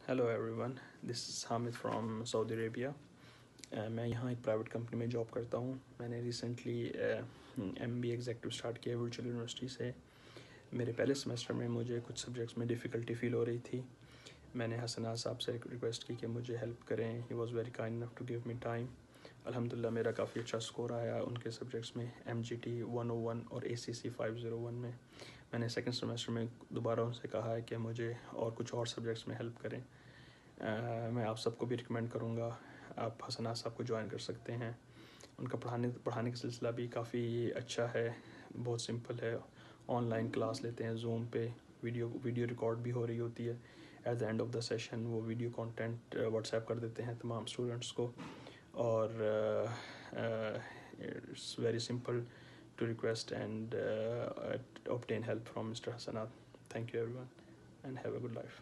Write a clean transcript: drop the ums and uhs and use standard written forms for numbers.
Hello everyone, this is Hamid from Saudi Arabia. मैं यहाँ एक प्राइवेट कंपनी में जॉब करता हूँ। मैंने रिसेंटली MBA एग्जेक्टिव स्टार्ट किया वर्चुअल यूनिवर्सिटी से। मेरे पहले सेमेस्टर में मुझे कुछ सब्जेक्ट्स में डिफ़िकल्टी फ़ील हो रही थी। मैंने हसनात साहब से रिक्वेस्ट की कि मुझे हेल्प करें। He was very kind enough to give me time. अल्हम्दुलिल्लाह मेरा काफ़ी अच्छा स्कोर आया उनके सब्जेक्ट्स में, MGT 101 और ACC 501 में। मैंने सेकंड सेमेस्टर में दोबारा उनसे कहा है कि मुझे और कुछ और सब्जेक्ट्स में हेल्प करें। मैं आप सबको भी रिकमेंड करूँगा, आप हसनात साहब को ज्वाइन कर सकते हैं। उनका पढ़ाने का सिलसिला भी काफ़ी अच्छा है, बहुत सिंपल है। ऑनलाइन क्लास लेते हैं जूम पे, वीडियो रिकॉर्ड भी हो रही होती है। At the end of the session वो वीडियो कंटेंट व्हाट्सएप कर देते हैं तमाम स्टूडेंट्स को। और it's very simple to request and obtain help from Mr. Hasanat. Thank you everyone and have a good life.